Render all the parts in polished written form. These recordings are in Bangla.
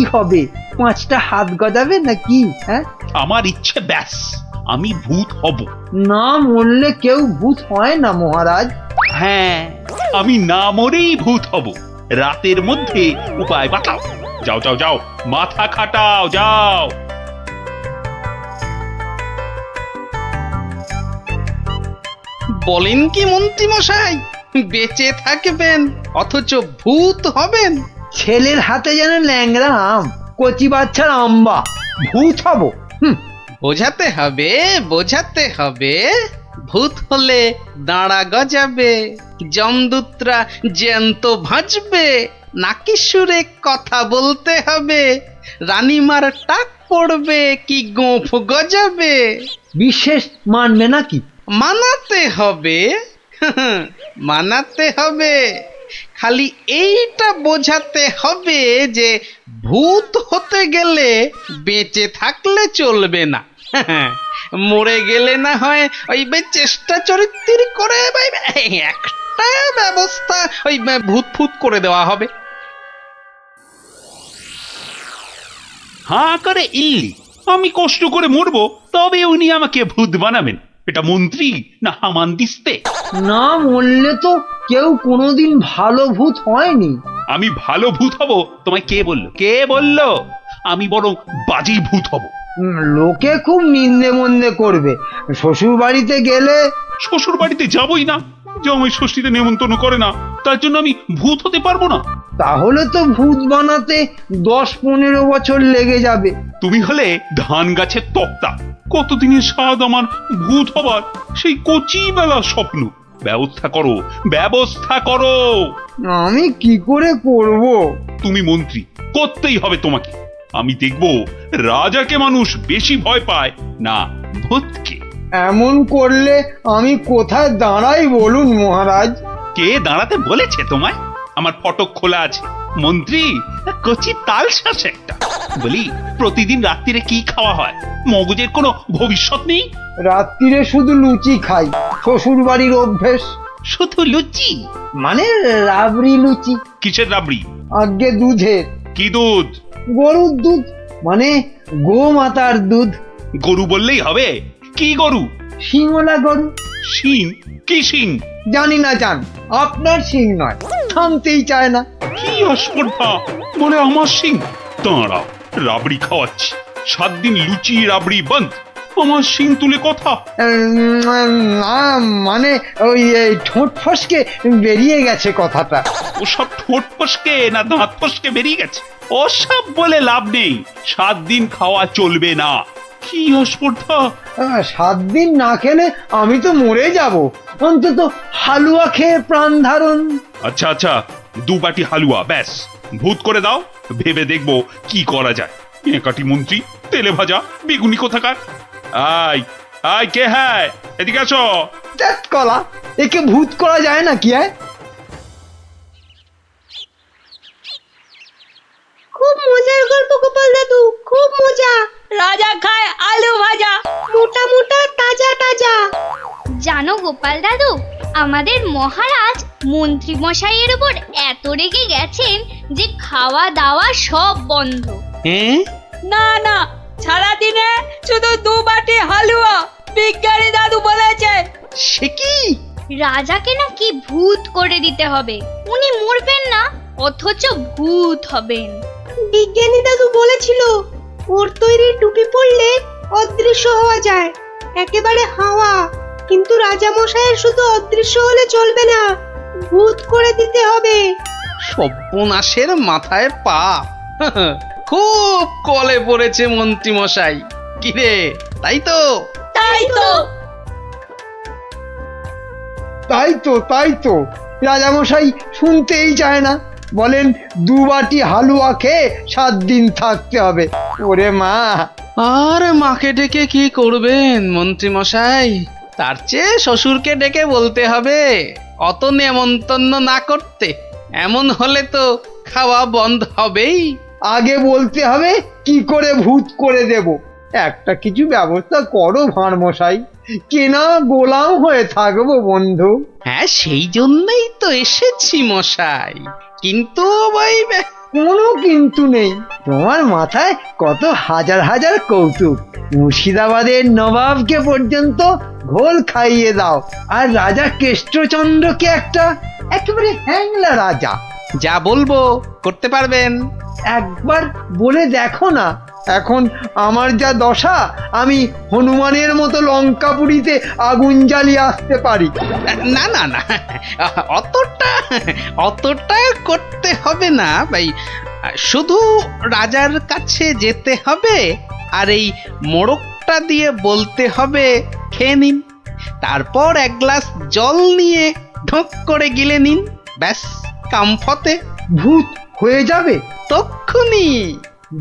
কি হবে? 5টা হাত গজাবে নাকি? হ্যাঁ, আমার ইচ্ছে ব্যাস আমি ভূত হব। না মরলে কেউ ভূত হয় না মহারাজ। হ্যাঁ, আমি না মরেই ভূত হব। রাতের মধ্যে উপায় বাতাও। যাও যাও যাও, মাথা খাটাও, যাও। বলেন কি মন্ত্রী মশাই, বেঁচে থাকবেন অথচ ভূত হবেন? ছেলের হাতে যেন ল্যাংড়া আম, কচি বাচ্চার আম্বা, ভূত হব? বোঝাতে হবে, বোঝাতে হবে। ভূত হলে দাঁড়া গজাবে, যমদূতরা জ্যান্ত ভাজবে, নাকি সুরে কথা বলতে হবে, রানীমার টাক পড়বে কি গোঁফ গজাবে। বিশেষ মানবে নাকি? মানাতে হবে, মানাতে হবে। খালি এইটা বোঝাতে হবে যে ভূত হতে গেলে বেঁচে থাকলে চলবে না। মরে গেলে না হয় ওই চেষ্টা চরিত্র করে একটা ব্যবস্থা ওই ভূত ফুত করে দেওয়া হবে। হাঁ করে ইল্লি, আমি কষ্ট করে মরবো তবে উনি আমাকে ভূত বানাবেন? এটা মন্ত্রী না হামানদিস্তে? না মরলে তো কেউ কোনোদিন ভালো ভূত হয়নি। আমি ভালো ভূত হব তোমায় কে বললো? কে বললো? আমি বরং বাজে ভূত হব। লোকে খুব নিন্দে মন্দে করবে। শ্বশুর বাড়িতে গেলে শ্বশুর বাড়িতে যাবই না, জামাই ষষ্ঠীতে নেমন্তন্ন করে না, তার জন্য আমি ভূত হতে পারবো না? তাহলে তো ভূত বানাতে 10-15 বছর লেগে যাবে। তুমি হলে ধান গাছের তক্তা, কতদিনের স্বাদ আমার ভূত হবার, সেই কচি বেলার স্বপ্ন। ব্যবস্থা করো, ব্যবস্থা করো। আমি কি করে করব? তুমি মন্ত্রী, করতেই হবে তোমাকে। আমি দেখব রাজাকে মানুষ বেশি ভয় পায় না ভূতকে। এমন করলে আমি কোথায় দাঁড়াই বলুন মহারাজ? কে দাঁড়াতে বলেছে তোমায়? আমার ফটক খোলা আছে। মন্ত্রী কচি তাল শ্বাস একটা। বলি, প্রতিদিন রাত্রিরে কি খাওয়া হয়? মগজের কোনো ভবিষ্যৎ নেই? রাত্রিরে শুধু লুচি খাই, শ্বশুর বাড়ির অভ্যেস। শুধু লুচি? মানে রাবড়ি লুচি। কিসের রাবড়ি? আগে দুধের। কি দুধ? গরুর দুধ, মানে গোমাতার দুধ। গরু বললেই হবে? কি গরু? শিঙলা গরু। শিং? কি শিং? জানি না জান, আপনার শিং নয়, থামতেই চায় না। কি অস্পর্ধা! বলে আমার শিং? দাঁড়াও, রাবড়ি খাওয়াচ্ছি। 7 দিন লুচি রাবড়ি বন্ধ, আমার শিং তুলে কথা। না মানে ওই এই ঠোঁট ফসকে বেরিয়ে গেছে কথাটা। ওসব ঠোঁট ফসকে না দাঁত ফসকে বেরিয়ে গেছে? ওসব বলে লাভ নেই। 7 দিন খাওয়া চলবে না। কি অস্পর্ধা! 7 দিন না খেলে আমি তো মরে যাব। অন্তত হালুয়া খেয়ে প্রাণ ধারণ। আচ্ছা আচ্ছা, 2 বাটি হালুয়া ব্যাস। ভূত করে দাও, ভেবে দেখবো কি করা যায়। কাটি মন্ত্রী, তেলে ভাজা বেগুনি কোথাকার। আয় আয়, কে হ্যায়? এদিকে আসো। ত্যাত কলা, একে ভূত করা যায় না কি? খুব মজার গল্প গোপাল দাদু, খুব মজা। রাজা খায় আলু ভাজা, মোটা মোটা তাজা তাজা। জানো গোপাল দাদু, আমাদের মহারাজ মন্ত্রী মশাইয়ের উপর এত রেগে গেছেন যে খাওয়া দাওয়া সব বন্ধ। হ্যাঁ? না না, সারাদিনে শুধু 2 বাটি হালুয়া, বিজ্ঞানী দাদু বলেছে। সে কি? রাজাকে নাকি ভূত করে দিতে হবে। উনি মরবেন না, অথচ ভূত হবেন। বিজ্ঞানী দাদু বলেছিল ওর তৈরি টুপি পরলে অদৃশ্য হওয়া যায়, একেবারে হাওয়া। কিন্তু রাজা মশাইয়ের শুধু অদৃশ্য হলে চলবে না, ভূত করে দিতে হবে। সর্বনাশের মাথায় পা। খুব কলে পড়েছে মন্ত্রী মশাই। কিরে, তাই তো? তাই তো। তাই তো রাজামশাই শুনতেই চায় না। বলেন 2 বাটি হালুয়া খেয়ে 7 দিন থাকতে হবে। ওরে মা! আর মাকে ডেকে কি করবেন মন্ত্রী মশাই? তার চেয়ে শ্বশুরকে ডেকে বলতে হবে অত নেমন্তন্ন না করতে। এমন হলে তো খাওয়া বন্ধ হবেই। আগে বলতে হবে কি করে ভূত করে দেব। একটা কিছু ব্যবস্থা করো ভাঁড় মশাই, কেনা গোলাম হয়ে থাকবো বন্ধু। হ্যাঁ, সেই জন্যই তো এসেছি মশাই। কিন্তু ওই কোনো কিন্তু নেই। তোমার মাথায় কত হাজার হাজার কৌতুক। মুর্শিদাবাদের নবাবকে পর্যন্ত ঘোল খাইয়ে দাও, আর রাজা কেষ্টচন্দ্রকে একেবারে হ্যাংলা রাজা। যা বলবো করতে পারবেন? একবার বলে দেখো না। এখন আমার যা দশা, আমি হনুমানের মতো লঙ্কাপুরীতে আগুন জ্বালিয়ে আসতে পারি। না না না, অতটা করতে হবে না ভাই। শুধু রাজার কাছে যেতে হবে, আর এই মোড়কটা দিয়ে বলতে হবে খেয়ে নিন, তারপর এক গ্লাস জল নিয়ে ঢোক করে গিলে নিন, ব্যাস কাম ফতে। ভূত হয়ে যাবে তক্ষুনি।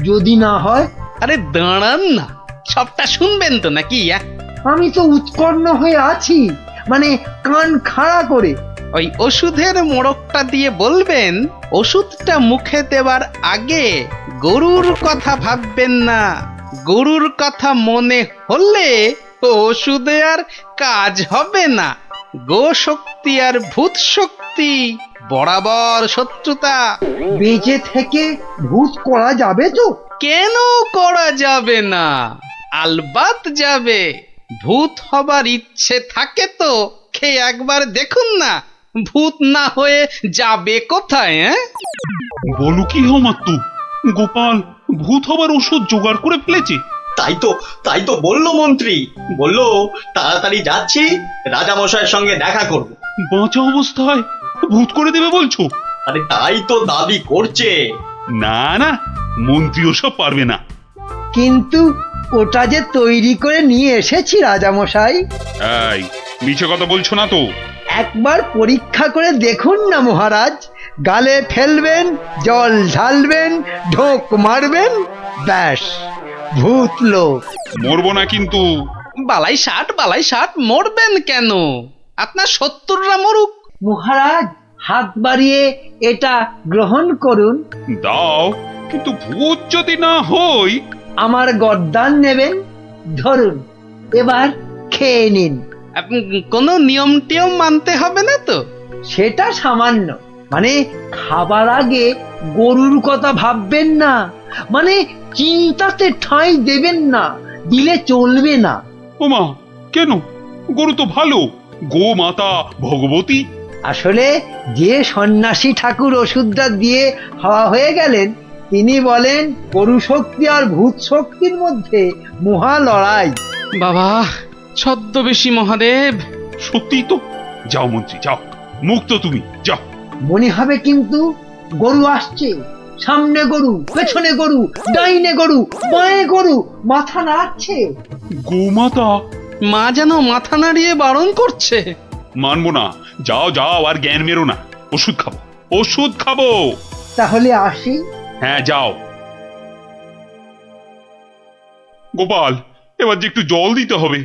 যদি না হয়? আরে দাঁড়ান না, সবটা শুনবেন তো নাকি? আমি তো উৎকণ্ঠ হয়ে আছি, মানে কান খাড়া করে। ওই ওষুধের মোড়কটা দিয়ে বলবেন, ওষুধটা মুখে দেওয়ার আগে গরুর কথা ভাববেন না। গরুর কথা মনে হলে ওষুধে আর কাজ হবে না। গো শক্তি আর ভূত শক্তি বরাবর শত্রুতা। বেঁচে থেকে ভূত করা যাবে তো? কেন করা যাবে না? আলবাত যাবে। ভূত হবার ইচ্ছে থাকে তো খেয়ে একবার দেখুন না, ভূত না হয়ে যাবে কোথায়? বলো কি মাত্তু, গোপাল ভূত হবার ওষুধ জোগাড় করে ফেলেছে? তাই তো বললো মন্ত্রী, বললো তাড়াতাড়ি যাচ্ছি, রাজামশাইয়ের সঙ্গে দেখা করব। বাঁচা অবস্থায় ভূত করে দেবে বলছো? আরে তাই তো দাবি করছে। না না, মন্ত্রী ওসব পারবে না। কিন্তু ওটা যে তৈরি করে নিয়ে এসেছি রাজামশাই। এই মিছে কথা বলছো না তো? একবার পরীক্ষা করে দেখুন না মহারাজ। গালে ফেলবেন, জল ঢালবেন, ঢোক মারবেন, ব্যাস ভূত লোক। মরবো না কিন্তু। বালাই ষাট মরবেন কেন? আপনার 70রা মরুক। মহারাজ হাত বাড়িয়ে এটা গ্রহণ করুন। দাও, কিন্তু ভূত যদি না হই? আমার গর্দান নেবেন, ধরুন, এবার খেয়ে নিন। কোনো নিয়ম টিয়ম মানতে হবে না তো? সেটা সামান্য, মানে খাবার আগে গরুর কথা ভাববেন না, মানে চিন্তাতে ঠাঁই দেবেন না, দিলে চলবে না। ওমা, কেন? গরু তো ভালো, গো মাতা ভগবতী। আসলে যে সন্ন্যাসী ঠাকুর ওষুধটা দিয়ে হাওয়া হয়ে গেলেন, তিনি বলেন গরু শক্তি আর ভূত শক্তির মধ্যে মহা লড়াই। বাবা ছদ্মবেশী মহাদেব। সত্যি তো। যাও মন্ত্রী যাও, মুক্ত তুমি, যাও। মনে হবে কিন্তু গরু আসছে, সামনে গরু, পেছনে গরু, ডাইনে গরু, বাঁয়ে গরু, মাথা নাড়ছে। গোমাতা। মা যেন মাথা নাড়িয়ে বারণ করছে। মানবো না, যাও যাও, আর জ্ঞান মেরো না। ওষুধ খাবো। তাহলে আসি। হ্যাঁ যাও। গোপাল, এবার যে একটু জল দিতে হবে।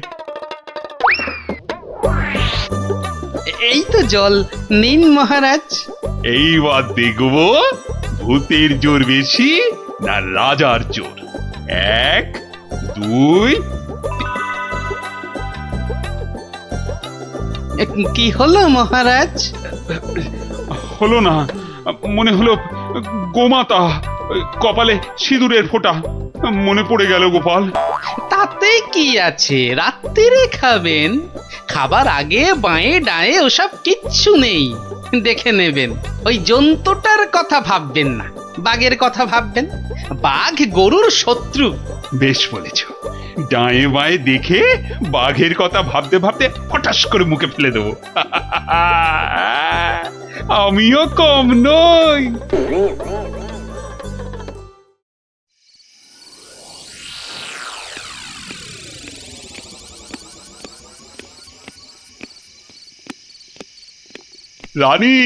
এই তো জল নিন মহারাজ। এইবার দেখবো ভূতের জোর বেশি না রাজার জোর। 1 2। কি হলো মহারাজ? হলো না, মনে হলো গোমাতা, কপালে সিঁদুরের ফোঁটা মনে পড়ে গেল গোপাল। তাতে কি আছে, রাত্রিরে খাবেন। খাবার আগে বাঁয়ে ডায়ে ওসব কিচ্ছু নেই, দেখে নেবেন। ওই জন্তুটার কথা ভাববেন না, বাঘের কথা ভাববেন। বাঘ গরুর শত্রু। বেশ বলেছ। ডায়ে বাঁয়ে দেখে বাঘের কথা ভাবতে ভাবতে হঠাৎ করে মুখে ফেলে দেবো। আমিও কম নই। রানী,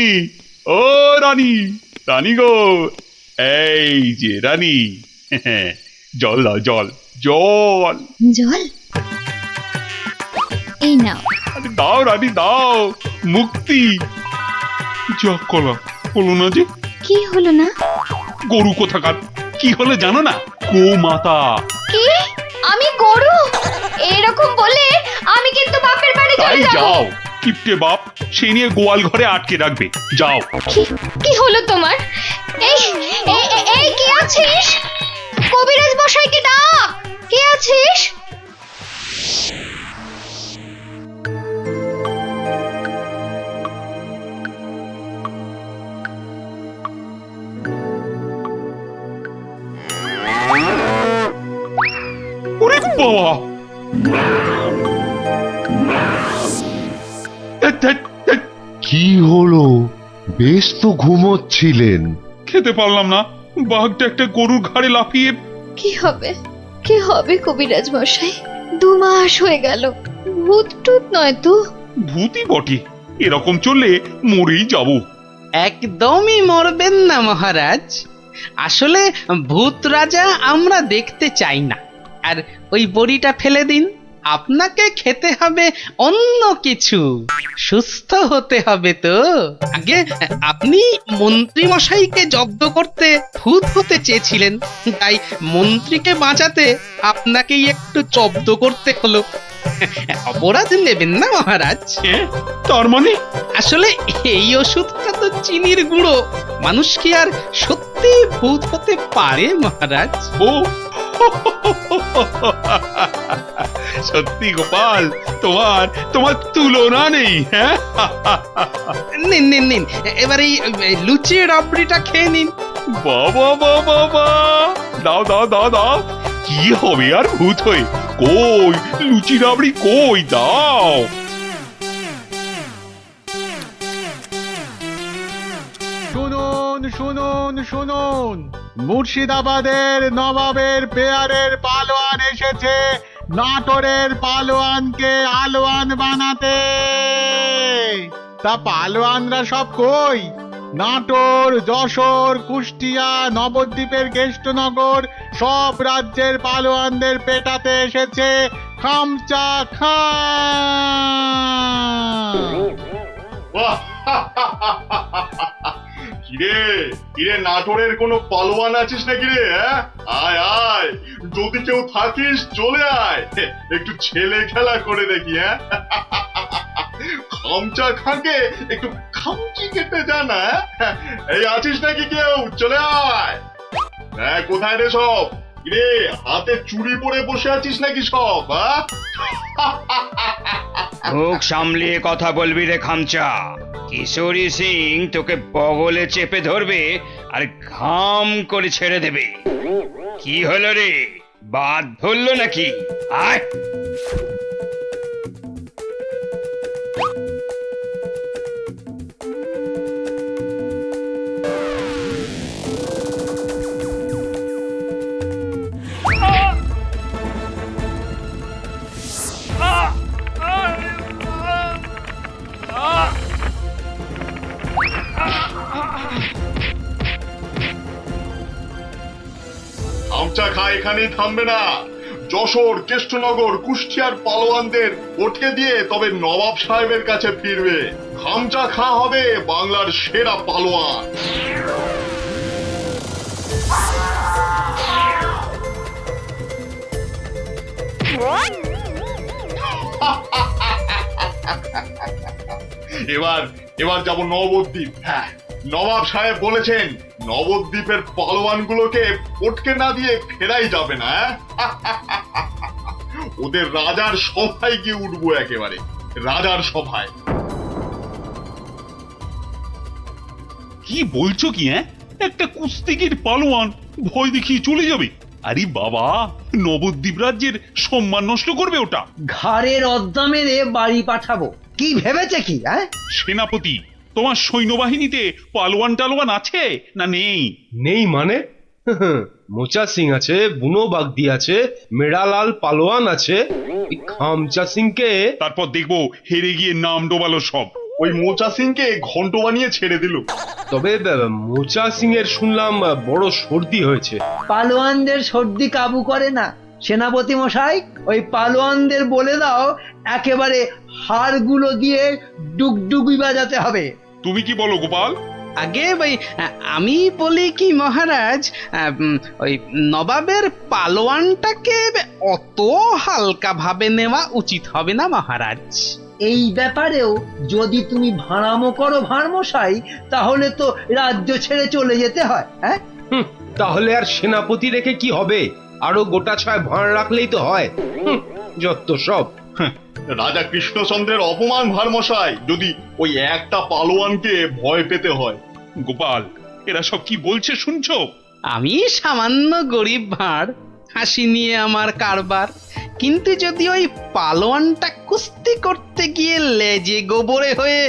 ও রানী, রানী গো, এই যে রানী, জল দাও, জল জল। জল এই নাও। আরে দাও রানী দাও, মুক্তি। যা কলা হলো না যে। কি হলো না? গরু কোথাকার, কি হলো জানো না? গো মাতা। কি? আমি গরু? এরকম বলে আমি কিন্তু বাপের বাড়ি তাই চলে যাব। যাও, কিপটে বাপ সেই নিয়ে গোয়াল ঘরে আটকে রাখবে। যাও। কি হলো তোমার? এই এই কে আছিস? কবিরাজ মশাইকে ডাক। কে আছিস? ওরে বাবা! কি হলো? বেশ তো ঘুমোচ্ছিলেন। খেতে পারলাম না, বাঘটা একটা গরুর ঘাড়ে লাফিয়ে। কি হবে, কি হবে কবিরাজ মশাই? 2 মাস হয়ে গেল, ভূত টুত নয় তো? ভূতই বটে, এরকম চললে মরেই যাব। একদমই মরবেন না মহারাজ। আসলে ভূত রাজা আমরা দেখতে চাই না। আর ওই বড়িটা ফেলে দিন, আপনাকে খেতে হবে অন্য কিছু, সুস্থ হতে হবে তো। আগে আপনি মন্ত্রী মশাইকে জব্দ করতে ভূত হতে চেয়েছিলেন, তাই মন্ত্রীকে বাঁচাতে আপনাকেই একটু জব্দ করতে হলো। অপরাধ নেবেন না মহারাজ। তার মানে? আসলে এই ওষুধটা তো চিনির গুঁড়ো, মানুষ কি আর সত্যি ভূত হতে পারে মহারাজ? ও সত্যি গোপাল, তোমার তোমার তুলনা নেই। হ্যাঁ, নিন নিন নিন, এবার এই লুচি রাবড়িটা খেয়ে নিন। বাবা বাবা বাবা, দাও দাও দাও দাও। কি হবে আর ভূত হয়ে? কই লুচি রাবড়ি কই, দাও। শুনুন শুনুন শুনুন, মুর্শিদাবাদের নবাবের পেয়ারের পালোয়ান এসেছে নাটোরের পালোয়ানকে আলোয়ান বানাতে। তা পালোয়ানরা সব কই? নাটোর, যশোর, কুষ্টিয়া, নবদ্বীপের কেষ্টনগর সব রাজ্যের পালোয়ানদের পেটাতে এসেছে খামচা খান। কিরে কিরে, নাটোরের কোনো পালোয়ান আছিস নাকি রে? আয় আয়, যদি কেউ থাকিস চলে আয়, একটু ছেলে খেলা করে দেখি। খামচা খাকে একটু খামচি কেটে জানা। এই আছিস নাকি কেউ? চলে আয়। কোথায় রে সব? কিরে, হাতে চুড়ি পরে বসে আছিস নাকি সব? মুখ সামলিয়ে কথা বলবি রে খামচা। কিশোরী সিং তোকে বগলে চেপে ধরবে আর ঘাম করে ছেড়ে দেবে। কি হলো রে, বাদ ধরলো নাকি? আয়। খামচা খা এখানেই থামবে না। যশোর, কেষ্টনগর, কুষ্টিয়ার পালোয়ানদের ওঠে দিয়ে তবে নবাব সাহেবের কাছে ফিরবে। খামচা খা হবে বাংলার সেরা পালোয়ান। এবার এবার যাব নবদ্বীপ। হ্যাঁ, নবাব সাহেব বলেছেন নবদ্বীপের পালোয়ানগুলোকে পটকে না দিয়ে ফেরাই যাবে না। ওদের রাজার সভায় গিয়ে উঠবো, একেবারে রাজার সভায়। কি বলছো কি? একটা কুস্তিগির পালোয়ান ভয় দেখিয়ে চলে যাবে? আরে বাবা, নবদ্বীপ রাজ্যের সম্মান নষ্ট করবে ওটা। ঘাড়ের অদ্দা মেরে বাড়ি পাঠাবো। কি ভেবেছে কি? সেনাপতি, তোমার সৈন্যবাহিনীতে পালোয়ান টালোয়ান আছে না নেই? নেই মানে? মোচা সিং আছে, বুনো বাগদি আছে, মেড়ালাল পালোয়ান আছে, খামচা সিংকে। তারপর দেখবো হেরে গিয়ে নাম ডোবালো সব। ওই মোচা সিংকে ঘন্ট বানিয়ে ছেড়ে দিল। তবে মোচা সিং এর শুনলাম বড় সর্দি হয়েছে। পালোয়ানদের সর্দি কাবু করে না সেনাপতি মশাই। ওই পালোয়ানদের বলে দাও একেবারে হাড়গুলো দিয়ে ডুগডুগি বাজাতে হবে। তুমি কি বলো গোপাল? আগে ভাই আমি বলি কি মহারাজ, ওই নবাবের পালোয়ানটাকে অত হালকা ভাবে নেওয়া উচিত হবে না মহারাজ। এই ব্যাপারেও যদি তুমি ভাড়ামো করো ভাঁড়মশাই, তাহলে তো রাজ্য ছেড়ে চলে যেতে হয়। হ্যাঁ, তাহলে আর সেনাপতি রেখে কি হবে? আরো গোটা ছয় ভাঁড় রাখলেই তো হয়। যত সব। রাজা কৃষ্ণচন্দ্রের অপমান ভারমশাই, যদি ওই একটা পালোয়ানকে ভয় পেতে হয়। গোপাল, এরা সব কি বলছে শুনছো? আমি সামান্য গরিব ভাঁড়, হাসি নিয়ে আমার কারবার। কিন্তু যদি ওই পালোয়ানটা কুস্তি করতে গিয়ে লেজে গোবরে হয়ে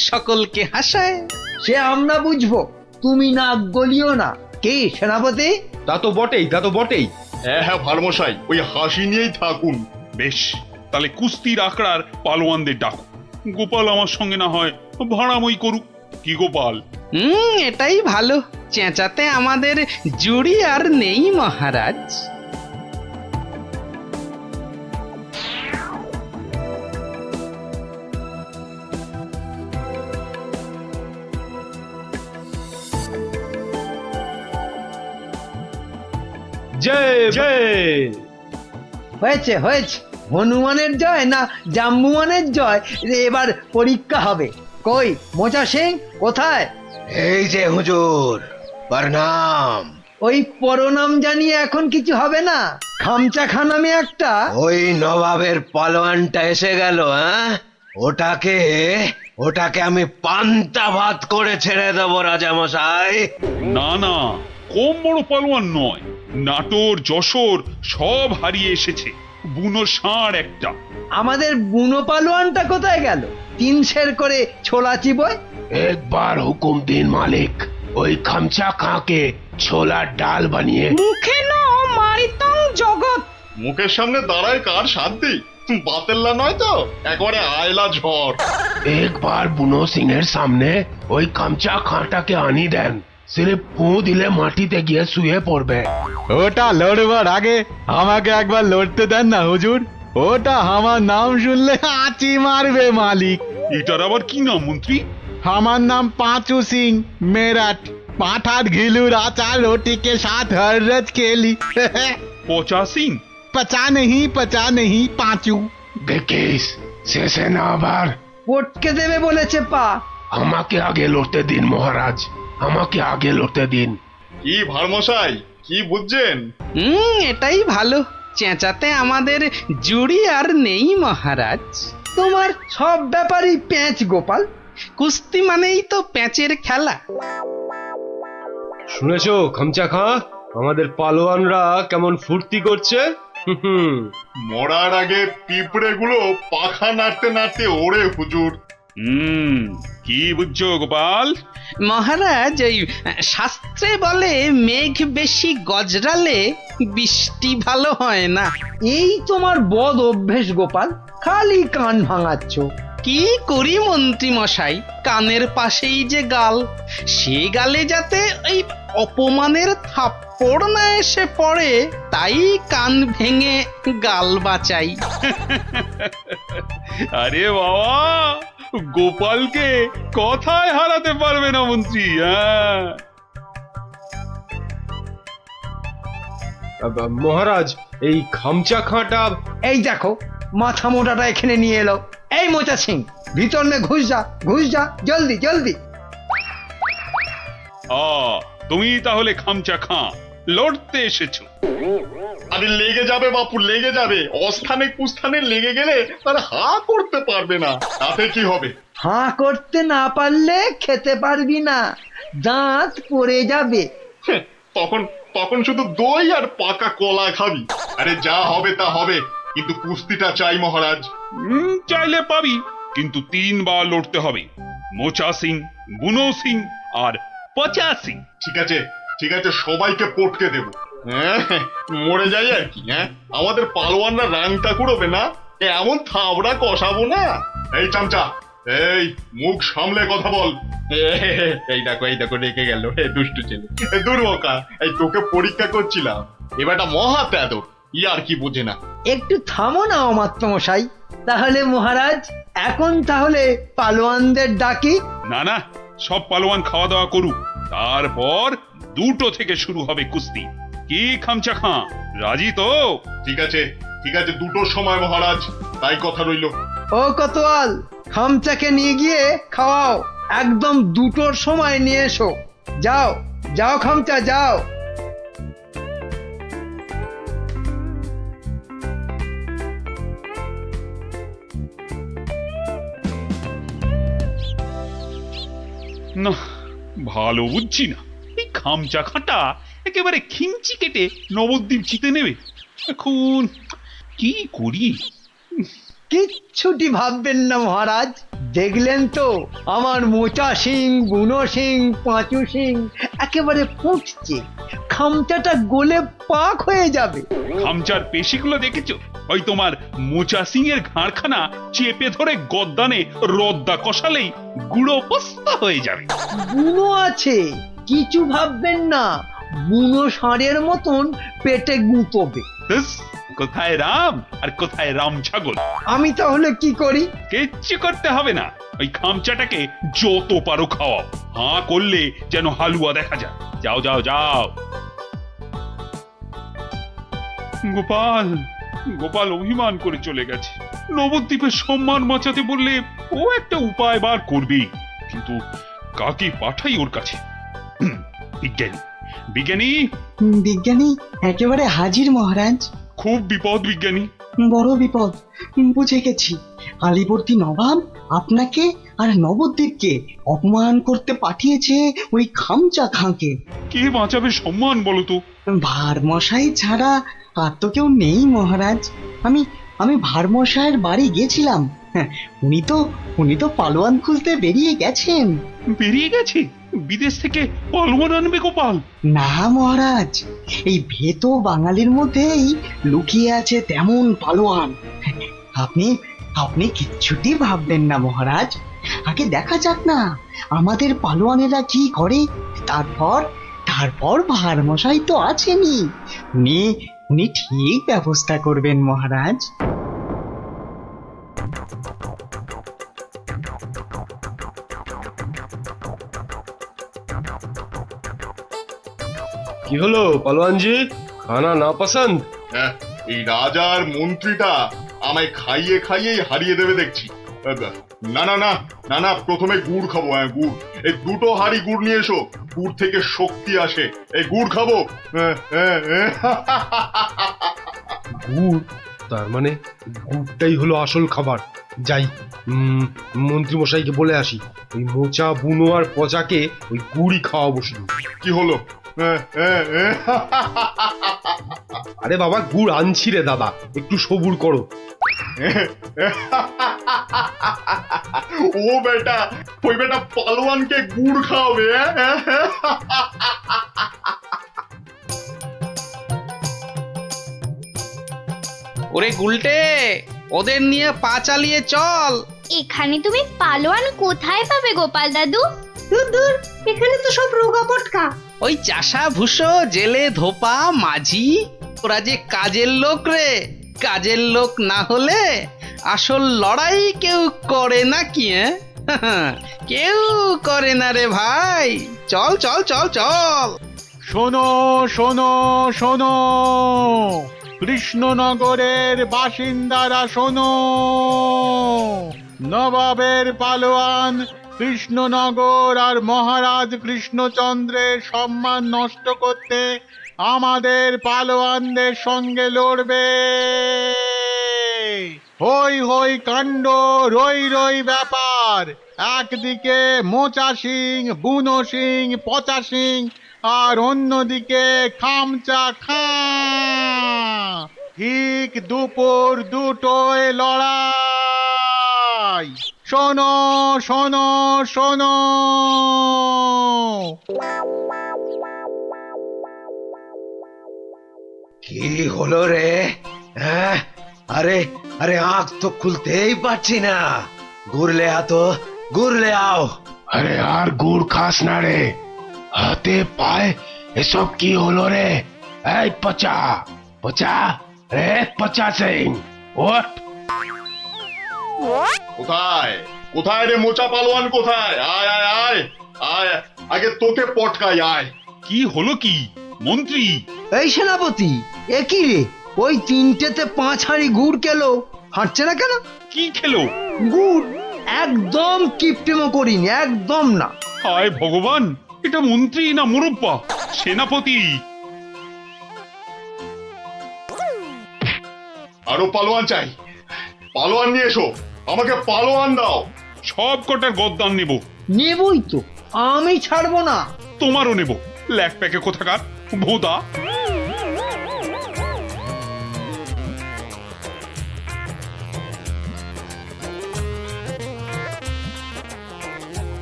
সকলকে হাসায়, সে আমরা বুঝবো, তুমি নাক গলিও না। কি সেনাপতি? তা তো বটেই, তা তো বটেই। হ্যাঁ হ্যাঁ ভারমশাই, ওই হাসি নিয়েই থাকুন। বেশ, তাহলে কুস্তির আখড়ার পালোয়ানদের ডাকো। গোপাল আমার সঙ্গে না হয় ভাড়ামই করুক। কি গোপাল? এটাই ভালো। চেঁচাতে আমাদের জুড়ি আর নেই মহারাজ। জয় জয়। হয়েছে হয়েছে, হনুমানের জয় না জাম্বুয়ানের জয়, এবার পরীক্ষা হবে। কই মোচা সিং কোথায়? এই যে হুজুর, প্রণাম। ওই পরনাম জানিয়ে এখন কিছু হবে না। খামচা খান নামে একটা। ওই নবাবের পালোয়ানটা এসে গেল। হ্যাঁ, ওটাকে আমি পান্তা ভাত করে ছেড়ে দেবো রাজামশাই। না না, কম বড় পালোয়ান নয়। নাটোর যশোর সব হারিয়ে এসেছে, বুনো ষাঁড় একটা। আমাদের বুনো পালোয়ানটা কোথায় গেল? 3 সের করে ছোলা চিবোয়। একবার হুকুম দিন মালিক, ওই খামচা খাঁকে ছোলার ডাল বানিয়ে। মুখে ন মারিতাম জগৎ। মুখের সামনে দাঁড়ায় কার শান্তি? বাতেল্লা নয় তো, একবারে আয়লা ঝড়। একবার বুনো সিং এর সামনে ওই খামচা খাঁটাকে আনি দেন, সিরিফ ফু দিলে মাটিতে গিয়ে শুয়ে পড়বে। ওটা লড়বার আগে আমাকে একবার লড়তে দেন না হুজুর। ওটা আমার নাম শুনলে আঁচি মারবে মালিক। এটার আবার কি নাম মন্ত্রী? আমার নাম पांचू सिंह मेरठ। पाठार घिलूर आचार रोटी के साथ हर रोज खेली। পচা সিং? पचा नहीं पांचू। দেখিস শেষে না আবার পটকে দেবে বলেছে পা। আমাকে আগে লড়তে দিন মহারাজ, আমাকে আগে লড়তে দিন। কি ভারমশাই, কি বুঝছেন? এটাই ভালো। চেঁচাতে আমাদের জুড়ি আর নেই মহারাজ। তোমার সব ব্যাপারই প্যাঁচ গোপাল। কুস্তি মানেই তো প্যাঁচের খেলা। শুনেছো খামচা খাঁ, আমাদের পালোয়ানরা কেমন ফুর্তি করছে? মরার আগে পিঁপড়ে গুলো পাখা নাড়তে নাড়তে ওড়ে হুজুর। কি বুঝছো গোপাল? মহারাজ, ওই শাস্ত্রে বলে মেঘ বেশি গজরালে বৃষ্টি ভালো হয় না। এই তোমার বদ অভ্যেস গোপাল, খালি কান ভাঙাচ্ছ। কি করি মন্ত্রী মশাই, কানের পাশেই যে গাল, সে গালে যাতে ওই অপমানের থাপ্পড় না এসে পড়ে, তাই কান ভেঙে গাল বাঁচাই। আরে বাবা, গোপালকে কথায় হারাতে পারবে না মন্ত্রী। হ্যাঁ মহারাজ, এই খামচা খাঁটা। এই দেখো, মাথা মোটাটা এখানে নিয়ে এলো। এই মোচা সিং, ভিতর নে ঘুষ যা জলদি জলদি। তুমি তাহলে খামচা খাঁ লড়তে এসেছো? আরে লেগে যাবে বাপু, লেগে যাবে। অস্থানে কুস্থানে লেগে গেলে তারা হা করতে পারবে না, তাতে কি হবে? হাঁ করতে না পারলে খেতে পারবি না, দাঁত পড়ে যাবে। তখন তখন শুধু দই আর পাকা কলা খাবি। আরে যা হবে তা হবে, কিন্তু কুস্তিটা চাই মহারাজ। চাইলে পাবি, কিন্তু 3 বার লড়তে হবে। মোচা সিং, বুনো সিং আর পচা সিং। ঠিক আছে ঠিক আছে, সবাইকে পটকে দেব। হ্যাঁ, মরে যাই আর কি। হ্যাঁ, আমাদের পালোয়ানরা রাংটা কুড়োবে না, এমন থাবড়া কষাবো না। এই চামচা, এই মুখ সামলে কথা বল। এই দেখো রেখে গেল দুষ্টু ছেলে, দুর্মকা। এই তোকে পরীক্ষা করছিলাম, এবারটা মহা তেদো, আর কি বোঝে না। একটু থামো না অমাত্য মশাই। তাহলে মহারাজ, এখন তাহলে পালোয়ানদের ডাকি। না না, সব পালোয়ান খাওয়া দাওয়া করুক, তারপর 2টো থেকে শুরু হবে কুস্তি। কি খামচা খাঁ, রাজি তো? ঠিক আছে 2টোর সময় মহারাজ, তাই কথা রইল। ও কোতোয়াল, খামচাকে নিয়ে গিয়ে খাওয়াও, একদম 2টোর সময় নিয়ে এসো। যাও যাও খামচা, যাও। না, ভালো বুঝছি না, এই খামচা খাটা একেবারে খিঞ্চি কেটে নবদ্বীপ জিতে নেবে। এখন কি করি? কিচ্ছুটি ভাববেন না মহারাজ, দেখলেন তো আমার মোচা সিং, বুনো সিং, পাঁচু সিং একেবারে ফুটছে, খামচাটা গলে পাক হয়ে যাবে। খামচার পেশিগুলো দেখেছো? ওই তোমার মোচা সিং এর ঘাড়খানা চেপে ধরে গদ্দানে রদ্দা কষালেই গুঁড়ো পস্তা হয়ে যাবে। বুনো আছে, কিছু ভাববেন না, বুনো ষাঁড়ের মতন পেটে গুঁতবে। ব্যাস, কোথায় রাম আর কোথায় রাম ছাগল। আমি তাহলে কি করি? কিচ্ছু করতে হবে না, ওই খামচাটাকে যত পারো খাওয়াও, হাঁ করলে যেন হালুয়া দেখা যায়। যাও যাও যাও। গোপাল, গোপাল অভিমান করে চলে গেছে। নবদ্বীপের সম্মান বাঁচাতে বললে ও একটা উপায় বার করবেই, কিন্তু কাকে পাঠাই ওর কাছে? বিজ্ঞানী, বিজ্ঞানী। বিজ্ঞানী একেবারে হাজির মহারাজ। খুব বিপদ বিজ্ঞানী, বড় বিপদ। বুঝে গেছি, আলীবর্দী নবাব আপনাকে আর নবদ্বীপকে অপমান করতে পাঠিয়েছে ওই খামচা খাঁকে। কে বাঁচাবে সম্মান বলো তো? ভারমশাই ছাড়া আর তো কেউ নেই মহারাজ। আমি ভারমশাইয়ের বাড়ি গেছিলাম, উনি তো পালোয়ান খুঁজতে বেরিয়ে গেছেন। বেরিয়ে গেছে? বিদেশ থেকে পালোয়ান আনবে গোপাল? না মহারাজ, এই ভেতো বাঙালির মধ্যেই লুকিয়ে আছে তেমন পালোয়ান। আপনি কিচ্ছুটি ভাববেন না মহারাজ, আগে দেখা যাক না আমাদের পালোয়ানেরা কি করে, তারপর ভারমশাই তো আছেনই, উনি ঠিক ব্যবস্থা করবেন মহারাজ। কি হলো পালোয়ানজি, খানা না পছন্দ? হ্যাঁ, এই রাজার মন্ত্রীটা আমায় খাইয়ে খাইয়েই হারিয়ে দেবে দেখছি। না না না না না, প্রথমে গুড় খাবো। হ্যাঁ গুড়, এই 2টো হাঁড়ি গুড় নিয়ে এসো, গুড় থেকে শক্তি আসে, এই গুড় খাবো। গুড়? তার মানে গুড়টাই হলো আসল খাবার। যাই, মন্ত্রী মশাইকে বলে আসি, ওই মোচা, বুনো আর পচাকে ওই গুড়ই খাওয়াবো শুধু। কি হলো? আরে বাবা, গুড় আনছি রে দাদা, একটু সবুর করো। ও বেটা, ওই বেটা পালোয়ানকে গুড় খাওয়াবে? ওরে গুলটে, ওদের নিয়ে পা চালিয়ে চল। এখানে তুমি পালোয়ান কোথায় পাবে গোপাল দাদু? দূর দূর, এখানে তো সব রোগা পটকা। ওই চাষা ভুষো, জেলে ধোপা, মাঝি, ওরা যে কাজের লোক রে। কাজের লোক না হলে আসল লড়াই কেউ করে না কি? কেউ করে না রে ভাই। চল চল চল চল। শোনো শোনো শোনো, কৃষ্ণনগরের বাসিন্দারা শোনো, নবাবের পালোয়ান কৃষ্ণনগর আর মহারাজ কৃষ্ণচন্দ্রের সম্মান নষ্ট করতে আমাদের পালোয়ানদের সঙ্গে লড়বে। হই হই কাণ্ড, রই রই ব্যাপার। একদিকে মোচা সিং, বুনো সিং, পচা সিং, আর অন্যদিকে খামচা খাঁ। ঠিক দুপুর 2টোয় লড়াই। শোনো শোনো শোনো। কি হলো রে? হ্যাঁ, আরে আরে আঁখ তো খুলতেই পারছি না। ঘুরলে আতো, ঘুরলে আও। আরে আর গুড় খাস না রে, হাতে পায়ে এসব কি হলো রে? এই পচা পচা, রে পচা সিং, ওঠ। কোথায় কোথায় রে মোচা পালোয়ান, কোথায়? আয় আয় আয় আয়, আগে তোকে পটকাই, আয়। কি হলো কি মন্ত্রী? এই সেনাপতি, এ কি রে? ওই 3টেতে 5 হাঁড়ি গুড় কেলো, হাঁটছে না কেন? কি খেলো? গুড়। একদম কিপটেমো করিনি, একদম না। হায় ভগবান, এটা মন্ত্রী না মুরব্বা? সেনাপতি। আরো পালোয়ান চাই, পালোয়ান নিয়ে এসো, আমাকে পালোয়ান দাও। সব কটার গদ্দান নেব। নেবই তো, আমি ছাড়বো না। তোমারও নেব, ল্যাক প্যাকে কোথাকার ভোদা।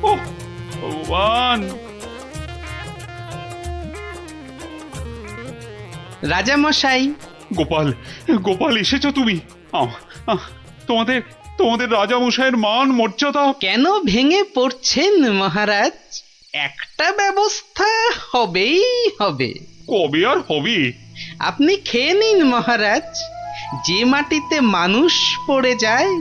ওহ, ভগবান। রাজা মশাই, গোপাল, গোপাল এসেছো তুমি? তোমাদের তোমাদের রাজা মশাইয়ের মান মর্যাদা কেন ভেঙে পড়ছেন মহারাজ? একটা ব্যবস্থা হবেই হবে। কবে আর হবে? আপনি খেয়ে নিন মহারাজ। যে মাটিতে মানুষ পড়ে যায়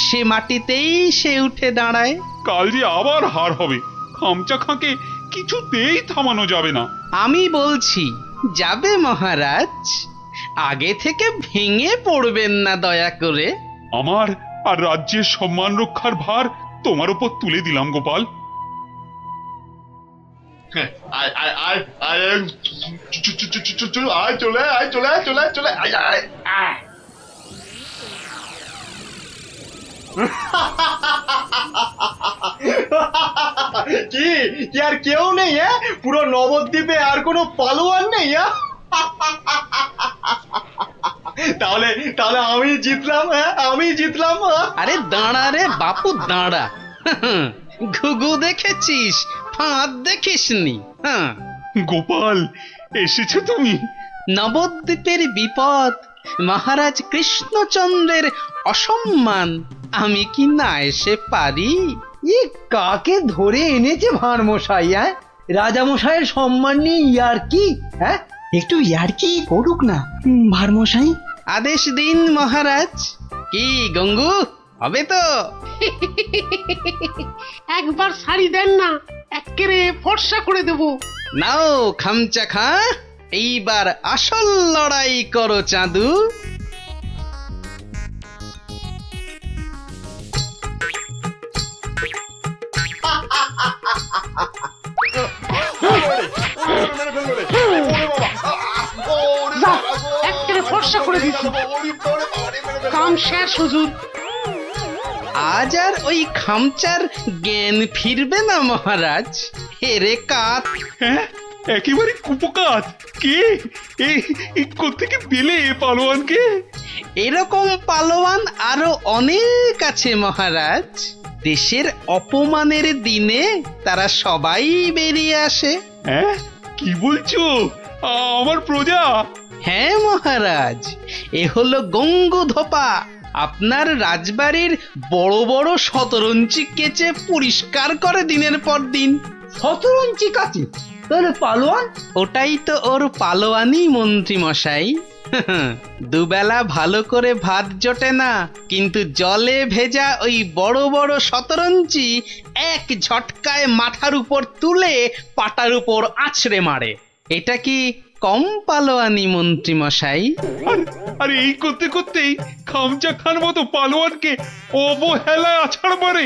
সে মাটিতেই সে উঠে দাঁড়ায়। কাল যে আবার হার হবে, খামচা খাঁকে কিছুতেই থামানো যাবে না। আমি বলছি যাবে মহারাজ। আগে থেকে ভেঙে পড়বেন না দয়া করে। আমার আর রাজ্যের সম্মান রক্ষার ভার তোমার উপর তুলে দিলাম গোপাল। আয় আয় আয় আয়, আয় চলে আয়, চলে আয়, চলে আয়, চলে আয়, আয় আয়। কি কি আর কেউ নেই? হ্যাঁ, পুরো নবদ্বীপে আর কোনো পালোয়ান নেই? তাহলে তাহলে আমি জিতলাম। হ্যাঁ, আমি জিতলাম। আরে দাঁড়া রে বাপু, দাঁড়া। ঘুঘু দেখেছিস, ফাঁদ দেখিসনি। হ্যাঁ, গোপাল এসেছো তুমি? নবদ্বীপের বিপদ, মহারাজ কৃষ্ণচন্দ্রের অসম্মান, আমি কি না এসে পারি? ই কাকে ধরে এনেছে ভাঁড় মশাই? হ্যাঁ, রাজা মশাইয়ের সম্মান নিয়ে ইয়ার্কি? হ্যাঁ, একটু ইয়ার্কি করুক না ভারমশাই। আদেশ দিন মহারাজ। কি গঙ্গু, হবে তো? একবার শাড়ি দেন না, একেবারে ফর্সা করে দেব। নাও খামচা খা, এইবার আসল লড়াই করো চাঁদু। একেবারে ফর্সা করে দিচ্ছি। কাম শেষ হুজুর। আজ আর ওই খামচার জ্ঞান ফিরবে না মহারাজ। হেরে কাত। হ্যাঁ, একেবারে কুপকাত। কে এই কোত্থেকে পেলে পালোয়ানকে? এরকম পালোয়ান আরো অনেক আছে মহারাজ। দেশের অপমানের দিনে তারা সবাই বেরিয়ে আসে। হ্যাঁ, কি বলছো? আমার প্রজা? হ্যাঁ মহারাজ, এ হলো গঙ্গু ধোপা। আপনার রাজবাড়ির বড় বড় শতরঞ্চি কেচে পরিষ্কার করে দিনের পর দিন। শতরঞ্চি কাছে? তাহলে পালোয়ান? ওটাই তো ওর পালোয়ানি মন্ত্রী মশাই। দুবেলা ভালো করে ভাত জোটে না, কিন্তু জলে ভেজা ওই বড় বড় শতরঞ্চি এক ঝটকায় মাথার উপর তুলে পাটার উপর আছড়ে মারে। এটা কি কম পালোয়ানি মন্ত্রী মশাই? আরে এই করতে করতেই খামচা খান মতো পালোয়ানকে অবহেলায় আছাড় মারে।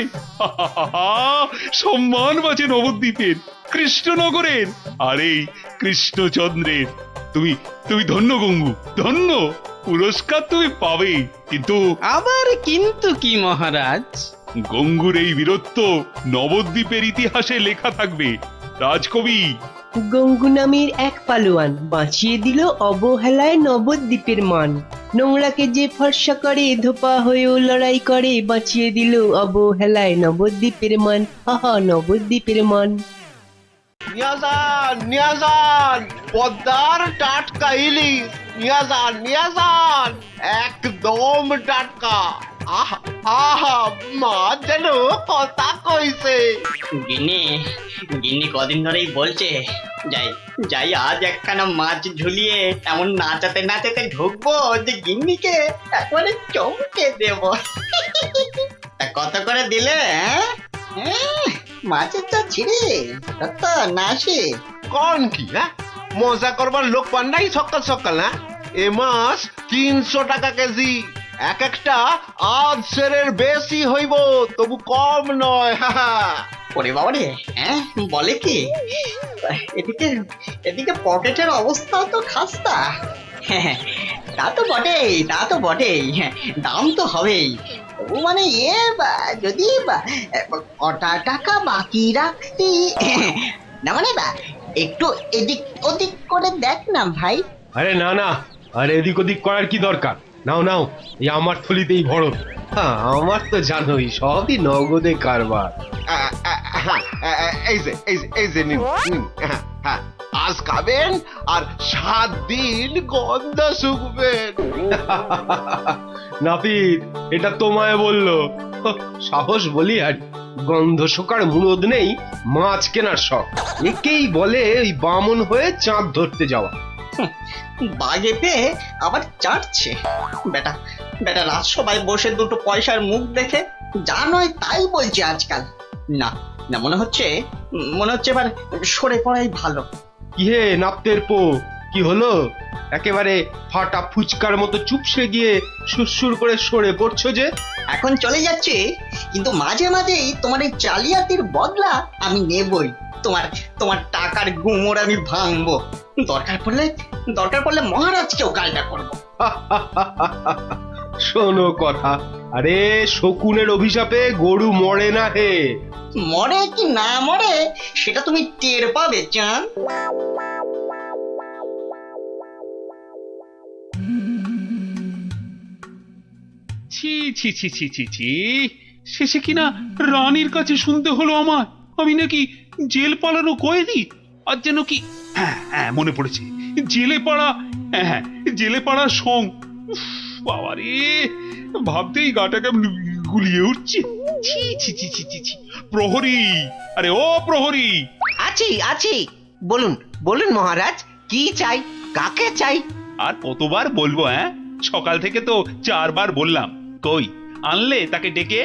সম্মান বাঁচে নবদ্বীপের, কৃষ্ণনগরের, আর এই কৃষ্ণচন্দ্রের। তুমি তুমি ধন্য গঙ্গু, ধন্য। পুরস্কার তুমি পাবে, কিন্তু আবার কিন্তু কি মহারাজ? গঙ্গুর এই বীরত্ব নবদ্বীপের ইতিহাসে লেখা থাকবে। রাজকবি গঙ্গু নামের এক পালোয়ান বাঁচিয়ে দিল অবহেলায় নবদ্বীপের মান। নোংরাকে যে ফর্সা করে, ধোপা হয়েও লড়াই করে, বাঁচিয়ে দিল অবহেলায় নবদ্বীপের মান। আহা, নবদ্বীপের মান। নিয়াজান নিয়াজান, পদ্মার টাটকা ইলিশ। নিয়াজান নিয়াজান, একদম টাটকা। আহা আহা, মা যেন কথা কইছে। গিন্নি গিন্নি কদিন ধরেই বলছে, যাই যাই আজ একখানা মাছ ঝুলিয়ে এমন নাচাতে নাচাতে ঢুকবো যে গিন্নিকে একবারে চমকে দেব। তা কত করে দিলে? হ্যাঁ, মাছের চা ছিঁড়ে কত না আসে? কোন কি? হ্যাঁ, মজা করবার লোক পান নাই সকাল সকাল? হ্যাঁ, এ মাছ 300 টাকা কেজি। এক একটা আধ সেরের বেশি হইব, তবু কম নয়। ওরে বাবা রে, হ্যাঁ বলে কি? এদিকে এদিকে পকেটের অবস্থাও তো খাস্তা। হ্যাঁ, তা তো বটেই, তা তো বটেই। হ্যাঁ, দাম তো হবেই। তবু মানে যদি কটা টাকা বাকি রাখতি, না মানে একটু এদিক ওদিক করে দেখ না ভাই। আরে না না, আর এদিক ওদিক করার কি দরকার? নাও নাও, এই আমার থলিতেই ভরো। হ্যাঁ, আমার তো জানোই সবই নগদে কারবার। এই যে এই যে এই যে নিন নিন। হ্যাঁ, আজ খাবেন আর 7 দিন গন্ধ শুকবেন। নাপিত, এটা তোমায় বললো? সাহস বলি আর গন্ধ শোকার মুরদ নেই, মাছ কেনার শখ। একেই বলে ওই বামন হয়ে চাঁদ ধরতে যাওয়া। বাগে পেয়ে আবার চাটছে বেটা। বেটা রাজসভায় বসে দুটো পয়সার মুখ দেখে যা নয় তাই বলছে আজকাল। না না, মনে হচ্ছে এবার সরে পড়াই ভালো। কি হে নাপতের পো, কি হলো? একেবারে ফাটা ফুচকার মতো চুপসে গিয়ে সুরসুর করে সরে পড়ছো যে? এখন চলে যাচ্ছে, কিন্তু মাঝে মাঝেই তোমার এই জালিয়াতির বদলা আমি নেবই। তোমার টাকার গুমর আমি ভাঙবো। দরকার পড়লে মহারাজকেও গালটা করবো। শোনো কথা, আরে শকুনের অভিশাপে গরু মরে না হে। মরে কি না মরে সেটা তুমি টের পাবে চাঁদ। ছি ছি ছি ছি ছি ছি, শেষে কিনা রানীর কাছে শুনতে হলো আমার আমি নাকি জেল পালানো কয়েদি। আর যেন কি, হ্যাঁ হ্যাঁ মনে পড়েছে, জেলে পাড়া। হ্যাঁ হ্যাঁ, জেলে পাড়ার সং। বাবা রে, ভাবতেই গাটা কেমন গুলিয়ে উঠছে। ছি ছি ছি ছি ছি ছি। প্রহরী, আরে ও প্রহরী। আছি আছি, বলুন বলুন মহারাজ, কি চাই, কাকে চাই? আর কতবার বলবো? হ্যাঁ, সকাল থেকে তো 4 বার বললাম। কই আনলে তাকে ডেকে?